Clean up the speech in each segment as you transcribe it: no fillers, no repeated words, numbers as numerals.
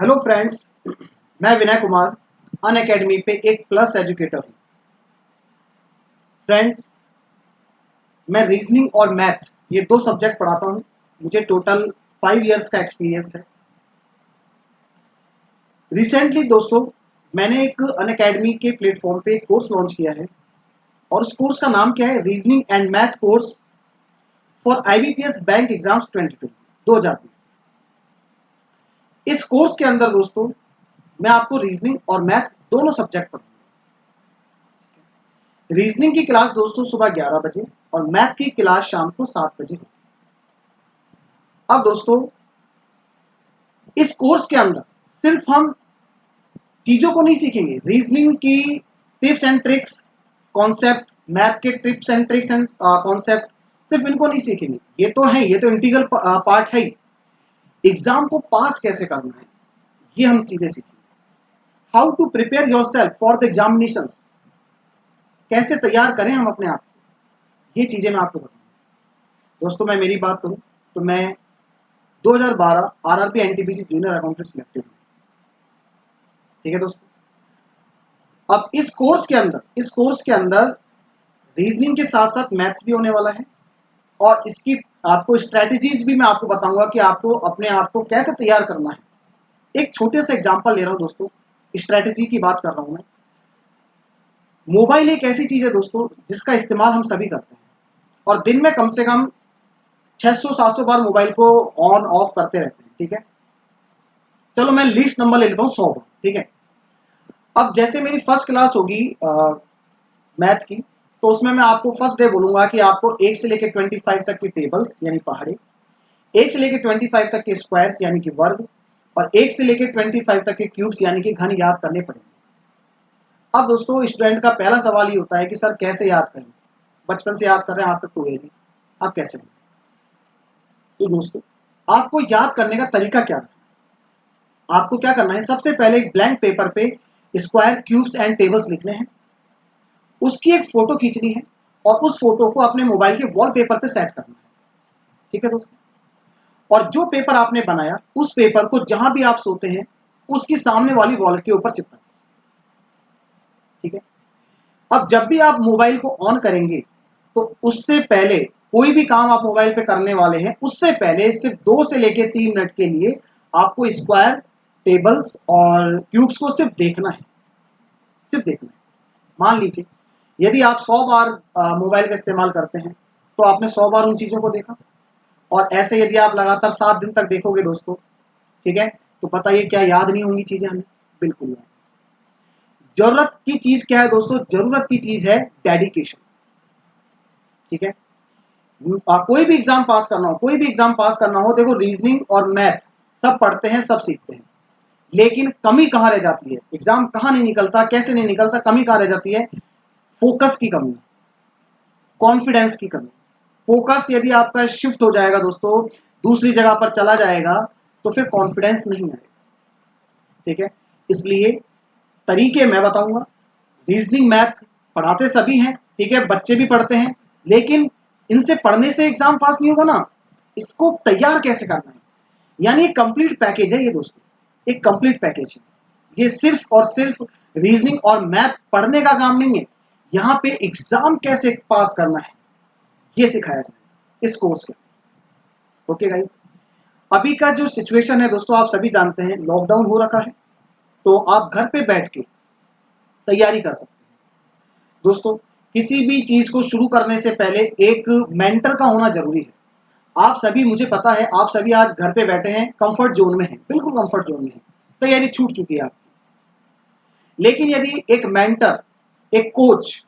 Hello friends, मैं विनय कुमार अन academy पे एक प्लस एजुकेटर हूँ। फ्रेंड्स, मैं रीजनिंग और मैथ ये दो सब्जेक्ट पढ़ाता हूँ। मुझे टोटल 5 इयर्स का एक्सपीरियंस है। रिसेंटली दोस्तों, मैंने एक अन अकेडमी के प्लेटफॉर्म पे एक कोर्स लॉन्च किया है और उस कोर्स का नाम क्या है? Reasoning and math course for IBPS bank exams 2020। इस कोर्स के अंदर दोस्तों मैं आपको रीजनिंग और मैथ दोनों सब्जेक्ट पढ़ाऊंगा। रीजनिंग की क्लास दोस्तों सुबह 11 बजे और मैथ की क्लास शाम को 7 बजे। अब दोस्तों, इस कोर्स के अंदर सिर्फ हम चीजों को नहीं सीखेंगे, रीजनिंग की tips and tricks, concept, math के tips and tricks and concept, सिर्फ इनको नहीं सीखेंगे। ये तो है, ये तो इंटीग्रल पार्ट है ही। एग्जाम को पास कैसे करना है, ये हम चीजें सीखेंगे। How to prepare yourself for the examination, कैसे तैयार करें हम अपने आप को, ये चीजें मैं आपको बताऊंगा। दोस्तों, मैं मेरी बात करूं तो मैं 2012 RRB NTPC junior accountant selected हूँ। ठीक है दोस्तों, अब इस कोर्स के अंदर रीजनिंग के साथ साथ मैथ्स भी होने वाला है और इसकी आपको स्ट्रेटेजीज भी मैं आपको बताऊंगा कि आपको अपने आप को कैसे तैयार करना है। एक छोटे से एग्जांपल ले रहा हूं दोस्तों, स्ट्रेटेजी की बात कर रहा हूं मैं। मोबाइल एक ऐसी चीज है दोस्तों जिसका इस्तेमाल हम सभी करते हैं और दिन में कम से कम 600-700 बार मोबाइल को ऑन ऑफ करते रहते हैं। ठीक है, चलो मैं लिस्ट नंबर ले लेता हूँ 100 बार। ठीक है, अब जैसे मेरी फर्स्ट क्लास होगी मैथ की, तो उसमें मैं आपको फर्स्ट डे बोलूंगा कि आपको 1 से लेकर 25 तक की टेबल्स यानी पहाड़े, 1 से लेकर 25 तक के स्क्वायर्स यानी कि वर्ग, और 1 से लेकर 25 तक के क्यूब्स यानी कि घन याद करने पड़ेंगे। अब दोस्तों, स्टूडेंट का पहला सवाल ये होता है कि सर कैसे याद करें, बचपन से याद कर रहे हैं, आज तक तो हुए नहीं, अब कैसे करें? तो दोस्तों, आपको याद करने का तरीका क्या है? आपको क्या करना है, सबसे पहले एक ब्लैंक पेपर पे स्क्वायर, क्यूब्स एंड टेबल्स लिखने हैं, उसकी एक फोटो खींचनी है और उस फोटो को अपने मोबाइल के वॉलपेपर पे सेट करना है। ठीक है दोस्तों, और जो पेपर आपने बनाया उस पेपर को जहां भी आप सोते हैं उसकी सामने वाली वॉल के ऊपर चिपका। ठीक है, अब जब भी आप मोबाइल को ऑन करेंगे तो उससे पहले, कोई भी काम आप मोबाइल पे करने वाले हैं उससे पहले सिर्फ 2 से लेकर 3 मिनट के लिए आपको स्क्वायर, टेबल्स और क्यूब्स को सिर्फ देखना है, सिर्फ देखना है। मान लीजिए यदि आप 100 बार मोबाइल का इस्तेमाल करते हैं तो आपने 100 बार उन चीजों को देखा, और ऐसे यदि आप लगातार 7 दिन तक देखोगे दोस्तों, ठीक है, तो बताइए क्या याद नहीं होंगी चीजें हमें? बिल्कुल नहीं। जरूरत की चीज क्या है दोस्तों? जरूरत की चीज है डेडिकेशन। ठीक है, कोई भी एग्जाम पास करना हो, कोई भी एग्जाम पास करना हो, देखो रीजनिंग और मैथ सब पढ़ते हैं, सब सीखते हैं, लेकिन कमी कहाँ रह जाती है? एग्जाम कहाँ नहीं निकलता, कैसे नहीं निकलता, कमी कहाँ रह जाती है? फोकस की कमी, कॉन्फिडेंस की कमी। फोकस यदि आपका शिफ्ट हो जाएगा दोस्तों, दूसरी जगह पर चला जाएगा, तो फिर कॉन्फिडेंस नहीं आएगा। ठीक है, इसलिए तरीके मैं बताऊंगा। रीजनिंग मैथ पढ़ाते सभी हैं, ठीक है, बच्चे भी पढ़ते हैं, लेकिन इनसे पढ़ने से एग्जाम पास नहीं होगा ना, इसको तैयार कैसे करना है, यानी एक कंप्लीट पैकेज है ये दोस्तों, एक कंप्लीट पैकेज है। ये सिर्फ और सिर्फ रीजनिंग और मैथ पढ़ने का काम नहीं है, यहाँ पे एग्जाम कैसे पास करना है ये सिखाया जाए इस कोर्स के। ओके गाइस, अभी का जो सिचुएशन है दोस्तों आप सभी जानते हैं, लॉकडाउन हो रखा है, तो आप घर पे बैठ के तैयारी कर सकते हैं। दोस्तों, किसी भी चीज को शुरू करने से पहले एक मेंटर का होना जरूरी है। आप सभी, मुझे पता है, आप सभी आज घर पे बैठे हैं, कंफर्ट जोन में हैं, बिल्कुल कंफर्ट जोन में हैं, तैयारी छूट चुकी है आपकी। लेकिन यदि एक मेंटर, एक कोच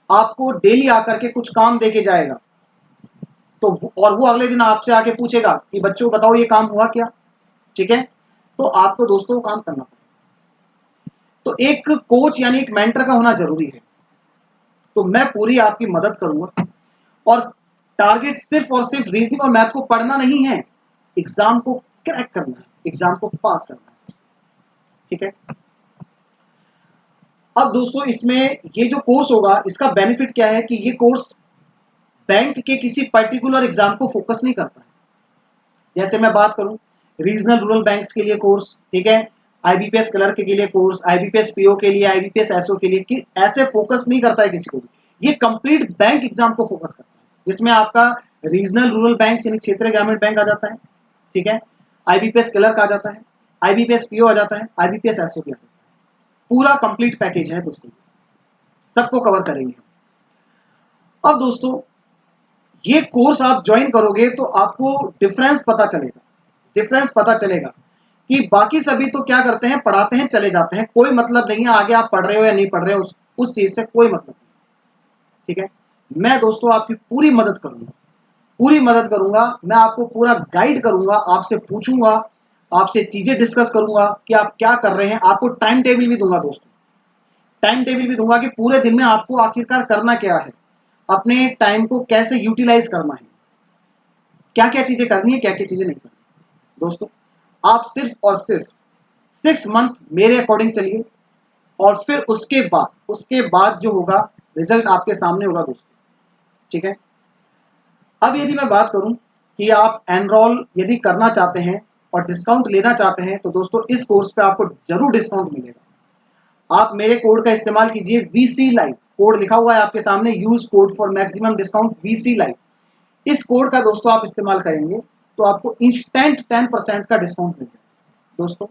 आपको डेली आकर के कुछ काम देके जाएगा, तो और वो अगले दिन आपसे आके पूछेगा कि बच्चों बताओ ये काम हुआ क्या, ठीक है, तो आपको दोस्तों काम करना पड़ेगा। तो एक कोच यानी एक मेंटर का होना जरूरी है। तो मैं पूरी आपकी मदद करूंगा, और टारगेट सिर्फ और सिर्फ रीजनिंग और मैथ को पढ़ना नहीं है, एग्जाम को क्रैक करना है, एग्जाम को पास करना है। ठीक है, अब दोस्तों इसमें ये जो कोर्स होगा इसका बेनिफिट क्या है कि ये कोर्स बैंक के किसी पर्टिकुलर एग्जाम को फोकस नहीं करता है। जैसे मैं बात करूं रीजनल रूरल बैंक्स के लिए कोर्स, ठीक है, आईबीपीएस क्लर्क के लिए कोर्स, आईबीपीएस पीओ के लिए, आईबीपीएस एसओ के लिए, कि ऐसे फोकस नहीं करता है किसी को भी, ये कंप्लीट बैंक एग्जाम को फोकस करता है, जिसमें आपका रीजनल रूरल बैंक यानी क्षेत्रीय ग्रामीण बैंक आ जाता है, ठीक है, आईबीपीएस क्लर्क आ जाता है, आईबीपीएस पीओ आ जाता है, आईबीपीएस एसओ भी आ जाता है, पूरा कंप्लीट पैकेज है दोस्तों, सबको कवर करेंगे। अब दोस्तों ये कोर्स आप ज्वाइन करोगे तो आपको डिफरेंस पता चलेगा, डिफरेंस पता चलेगा कि बाकी सभी तो क्या करते हैं, पढ़ाते हैं चले जाते हैं, कोई मतलब नहीं है आगे आप पढ़ रहे हो या नहीं पढ़ रहे हो, उस चीज से कोई मतलब नहीं, ठीक है। मैं दोस्तों आपकी पूरी मदद करूंगा, पूरी मदद करूंगा, मैं आपको पूरा गाइड करूंगा, आपसे पूछूंगा, आपसे चीजें डिस्कस करूंगा कि आप क्या कर रहे हैं, आपको टाइम टेबल भी दूंगा दोस्तों, टाइम टेबल भी दूंगा कि पूरे दिन में आपको आखिरकार करना क्या है, अपने टाइम को कैसे यूटिलाइज करना है, क्या क्या चीजें करनी है, क्या क्या चीजें नहीं करनी। दोस्तों आप सिर्फ और सिर्फ 6 मंथ मेरे अकॉर्डिंग चलिए, और फिर उसके बाद जो होगा रिजल्ट आपके सामने होगा दोस्तों, ठीक है। अब यदि मैं बात करूं कि आप एनरोल यदि करना चाहते हैं और डिस्काउंट लेना चाहते हैं तो दोस्तों इस कोर्स पे आपको जरूर डिस्काउंट मिलेगा। आप मेरे कोड का इस्तेमाल कीजिए, वीसी लाइव कोड लिखा हुआ है आपके सामने, use code for maximum discount VC live, इस कोड का दोस्तों आप इस्तेमाल करेंगे तो आपको इंस्टेंट 10% का डिस्काउंट मिल जाएगा। दोस्तों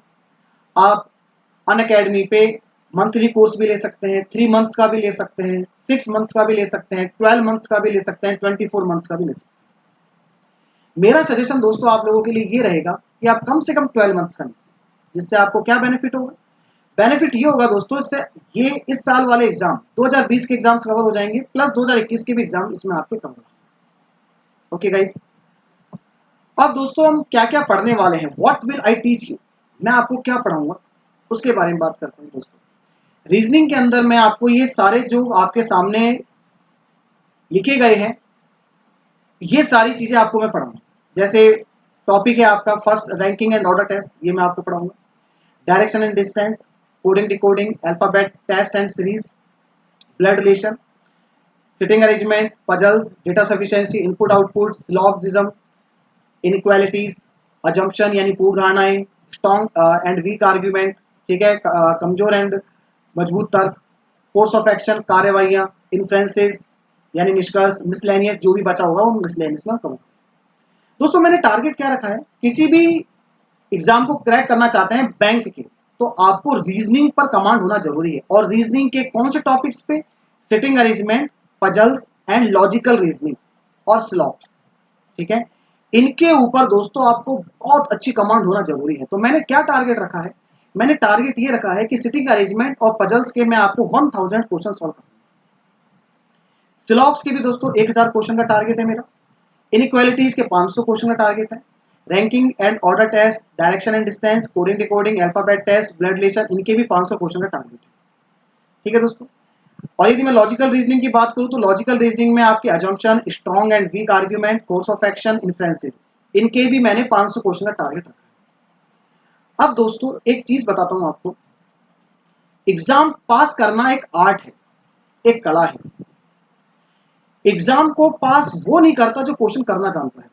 आप अनअकैडमी पे मंथली कोर्स भी ले सकते हैं, 3 मंथ्स का भी ले सकते हैं, 6 मंथ्स का भी ले सकते हैं, 12 मंथ्स का भी ले सकते हैं, 24 मंथ्स का भी ले सकते हैं। मेरा सजेशन दोस्तों आप लोगों के लिए ये रहेगा कि आप कम से कम 12 मंथ्स का लीजिए, जिससे आपको क्या बेनिफिट होगा, बेनिफिट ये होगा दोस्तों, इससे ये इस साल वाले एग्जाम 2020 के एग्जाम्स कवर हो जाएंगे, प्लस 2021 के भी एग्जाम इसमें आपके कवर हो जाएंगे। ओके गाइस, अब दोस्तों हम क्या क्या पढ़ने वाले हैं, what will I teach you, मैं आपको क्या पढ़ाऊंगा उसके बारे में बात करते हैं दोस्तों। रीजनिंग के अंदर मैं आपको ये सारे जो आपके सामने लिखे गए हैं, ये सारी चीजें आपको मैं पढ़ाऊंगा। जैसे टॉपिक है आपका first ranking and order test, ये मैं आपको पढ़ाऊंगा। Direction and distance, coding decoding, alphabet test and series, blood relation, sitting arrangement, puzzles, data sufficiency, input output, syllogism, inequalities, assumption यानी पूर्व धारणाएं, स्ट्रॉन्ग एंड वीक आर्ग्यूमेंट, ठीक है, कमजोर एंड मजबूत तर्क, कोर्स ऑफ एक्शन, कार्यवाहियां, इन्फ्लुएंसेस यानी निष्कर्ष, मिसलेनियस जो भी बचा होगा वो मिसलेनियस में कहूँगा। दोस्तों मैंने टारगेट क्या रखा है, किसी भी एग्जाम को क्रैक करना चाहते हैं बैंक के, तो आपको रीजनिंग पर कमांड होना जरूरी है, और रीजनिंग के कौन से टॉपिक्स पे, sitting arrangement, puzzles and logical reasoning और स्लॉक्स, ठीक है, इनके ऊपर दोस्तों आपको बहुत अच्छी कमांड होना जरूरी है। तो मैंने क्या टारगेट रखा है, मैंने टारगेट ये रखा है कि सिटिंग अरेंजमेंट और पजल्स के मैं आपको 1000 क्वेश्चन सॉल्व करूंगा। स्लॉक्स के भी दोस्तों 1000 क्वेश्चन का टारगेट है मेरा, इनइक्वालिटीज के 500 क्वेश्चन का टारगेट है, ranking and order test, direction and distance, coding decoding, alphabet test, blood relation, इनके भी 500 क्वेश्चन का टारगेट है, ठीक है दोस्तों। और यदि मैं लॉजिकल रीजनिंग की बात करूं तो लॉजिकल रीजनिंग में आपके assumption, strong and weak argument, course of action, influences, इनके भी मैंने 500 क्वेश्चन का टारगेट रखा है। अब दोस्तों एक चीज बताता हूं आपको, एग्जाम पास करना एक आर्ट है, एक कला है। एग्जाम को पास वो नहीं करता जो क्वेश्चन करना जानता है,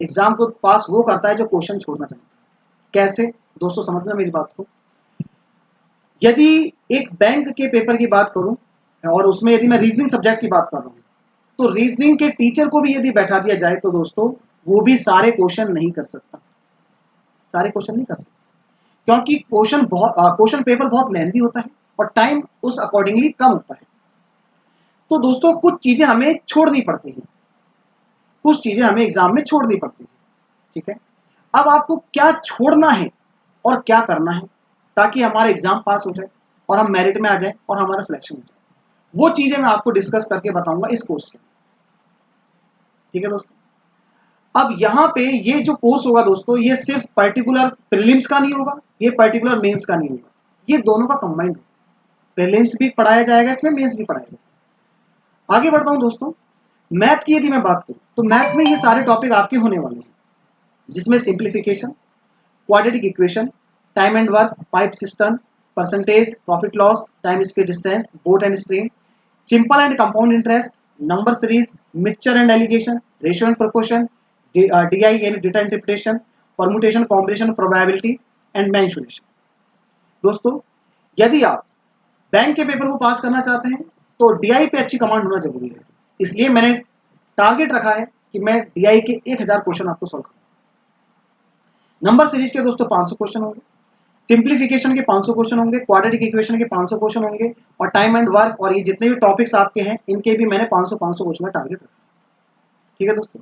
एग्जाम को पास वो करता है जो क्वेश्चन छोड़ना चाहता है। कैसे दोस्तों, समझना मेरी बात को। यदि एक बैंक के पेपर की बात करूं और उसमें यदि मैं रीजनिंग सब्जेक्ट की बात कर रहा हूं, तो रीजनिंग के टीचर को भी यदि बैठा दिया जाए तो दोस्तों वो भी सारे क्वेश्चन नहीं कर सकता, सारे क्वेश्चन नहीं कर सकता, क्योंकि क्वेश्चन पेपर बहुत लेंथी होता है और टाइम उस अकॉर्डिंगली कम होता है। तो दोस्तों कुछ चीजें हमें छोड़नी पड़ती हैं, कुछ चीजें हमें एग्जाम में छोड़नी पड़ती है, ठीक है। अब आपको क्या छोड़ना है और क्या करना है ताकि हमारा एग्जाम पास हो जाए और हम मेरिट में आ जाए और हमारा सिलेक्शन हो जाए, वो चीजें मैं आपको डिस्कस करके बताऊंगा इस कोर्स के, ठीक है दोस्तों। अब यहाँ पे ये जो कोर्स होगा दोस्तों, ये सिर्फ पर्टिकुलर प्रीलिम्स का नहीं होगा, ये पर्टिकुलर मेंस का नहीं होगा, ये दोनों का कंबाइंड होगा। प्रीलिम्स भी पढ़ाया जाएगा इसमें, मेंस भी पढ़ाया जाएगा। आगे बढ़ता हूं दोस्तों, मैथ की यदि मैं बात करूं तो मैथ में ये सारे टॉपिक आपके होने वाले हैं, जिसमें simplification, quadratic equation, time and work, pipe system, percentage, profit loss, time speed distance, boat and stream, simple and compound interest, number series, mixture and alligation, ratio and proportion, DI यानी data interpretation, permutation, combination, probability and mensuration. दोस्तों यदि आप bank के paper को पास करना चाहते हैं तो डीआई पे अच्छी कमांड होना जरूरी है, इसलिए मैंने टारगेट रखा है कि मैं डीआई के 1000 क्वेश्चन आपको सॉल्व करूंगा। नंबर सीरीज के दोस्तों 500 क्वेश्चन होंगे, सिंप्लीफिकेशन के 500 क्वेश्चन होंगे, क्वाड्रेटिक इक्वेशन के 500 क्वेश्चन होंगे, और टाइम एंड वर्क और ये जितने भी टॉपिक्स आपके हैं इनके भी मैंने 500 क्वेश्चन का टारगेट रखा है। ठीक है दोस्तों,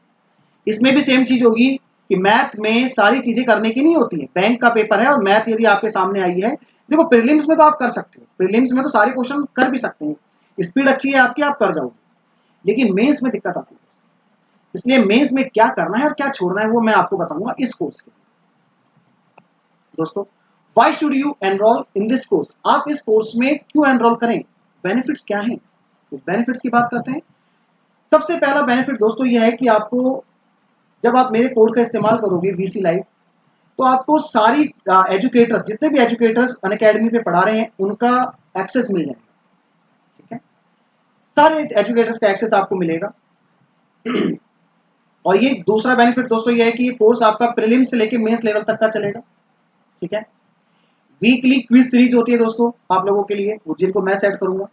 इसमें भी सेम चीज होगी कि मैथ में सारी चीजें करने की नहीं होती है। बैंक का पेपर है और मैथ यदि आपके सामने आई है, देखो प्रीलिम्स में तो आप कर सकते हो, प्रीलिम्स में तो सारे क्वेश्चन कर भी सकते हैं, स्पीड अच्छी है आपकी, आप कर जाओगे, लेकिन मेंस में दिक्कत आती है। इसलिए मेंस में क्या करना है और क्या छोड़ना है वो मैं आपको बताऊंगा इस कोर्स के। दोस्तों why should you enrol in this course, आप इस कोर्स में क्यों एनरोल करें, बेनिफिट्स क्या हैं, तो बेनिफिट्स की बात करते हैं। सबसे पहला बेनिफिट दोस्तों यह है कि आपको जब आप मेरे कोड का इस्तेमाल करोगे वीसी लाइव, तो आपको सारी एजुकेटर्स, जितने भी एजुकेटर्स अनअकैडमी पे पढ़ा रहे हैं उनका एक्सेस मिल जाएगा। ठीक है, सारे एजुकेटर्स का एक्सेस आपको मिलेगा। और ये दूसरा बेनिफिट दोस्तों ये है कि ये कोर्स आपका प्रीलिम से लेके मेंस लेवल तक का चलेगा। ठीक है, वीकली क्विज सीरीज होती है दोस्तों आप लोगों के लिए, वो जिनको मैं सेट करूंगा।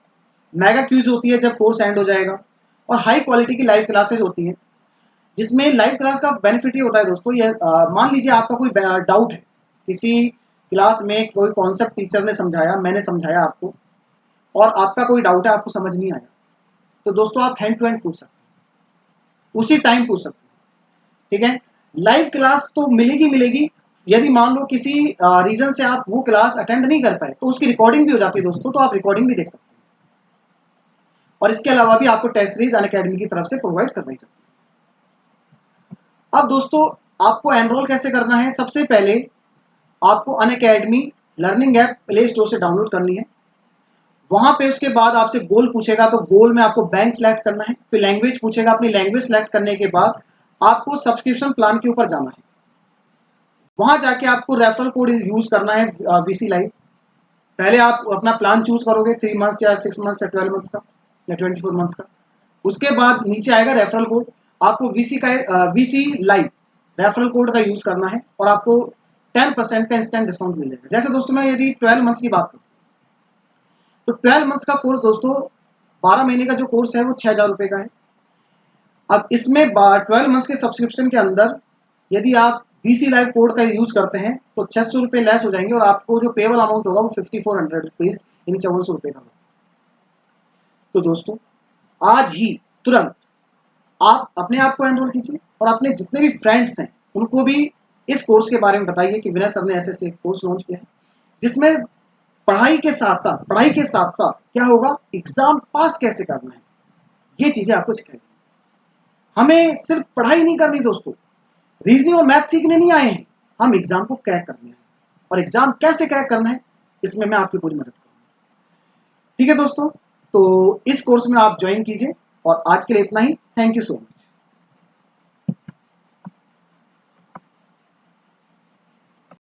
मेगा क्विज होती है जब कोर्स एंड हो जाएगा, और हाई क्वालिटी की लाइव क्लासेज होती है, जिसमें लाइव क्लास का बेनिफिट ये होता है दोस्तों, ये मान लीजिए आपका कोई डाउट है, किसी क्लास में कोई कॉन्सेप्ट टीचर ने समझाया, मैंने समझाया आपको, और आपका कोई डाउट है, आपको समझ नहीं आया, तो दोस्तों आप हैंड टू हैंड पूछ सकते हैं, उसी टाइम पूछ सकते हैं। ठीक है, लाइव क्लास तो मिलेगी मिलेगी, यदि मान लो किसी रीजन से आप वो क्लास अटेंड नहीं कर पाए तो उसकी रिकॉर्डिंग भी हो जाती है दोस्तों, तो आप रिकॉर्डिंग भी देख सकते हैं, और इसके अलावा भी आपको टेस्ट सीरीज अनअकैडमी की तरफ से प्रोवाइड करवाई जाती है। अब दोस्तों आपको एनरोल कैसे करना है, सबसे पहले आपको Unacademy learning app play store से डाउनलोड करनी है। वहां पे उसके बाद आपसे गोल पूछेगा, तो गोल में आपको बैंक सेलेक्ट करना है, फिर लैंग्वेज पूछेगा, अपनी लैंग्वेज सेलेक्ट करने के बाद आपको सब्सक्रिप्शन प्लान के ऊपर जाना है। वहां जाके आपको रेफरल कोड यूज करना है वीसी लाइव। पहले आप अपना प्लान चूज करोगे 3 मंथ्स या 6 मंथ्स या 12 मंथ्स का या 24 मंथ्स का। उसके बाद नीचे आएगा रेफरल कोड, आपको वीसी लाइव रेफरल कोड का यूज करना है, और आपको 10% का इंस्टेंट डिस्काउंट मिलेगा। जैसे दोस्तों मैं यदि 12 मंथ्स की बात करूँ तो 12 मंथ्स का कोर्स दोस्तों 12 महीने का जो कोर्स है वो 6000 रुपए का है। अब इसमें 12 मंथ्स के सब्सक्रिप्शन के अंदर यदि आप वीसी लाइव कोड का यूज करते हैं तो 600 रुपए लेस हो जाएंगे, और आपको जो पेबल अमाउंट होगा वो 5400 रुपीज यानी 5400 रुपए का होगा। तो दोस्तों आज ही तुरंत आप अपने आप को एनरोल कीजिए, और अपने जितने भी फ्रेंड्स हैं उनको भी इस कोर्स के बारे में बताइए कि विनय सर ने ऐसे ऐसे कोर्स लॉन्च किया है, जिसमें पढ़ाई के साथ साथ क्या होगा, एग्जाम पास कैसे करना है, ये चीजें आपको सिखाई। हमें सिर्फ पढ़ाई नहीं करनी दोस्तों, रीजनिंग और मैथ सीखने नहीं आए हैं, हम एग्जाम को क्रैक करने हैं, और एग्जाम कैसे क्रैक करना है इसमें मैं आपकी पूरी मदद करूंगा। ठीक है दोस्तों, तो इस कोर्स में आप ज्वाइन कीजिए, और आज के लिए इतना ही। Thank you so much.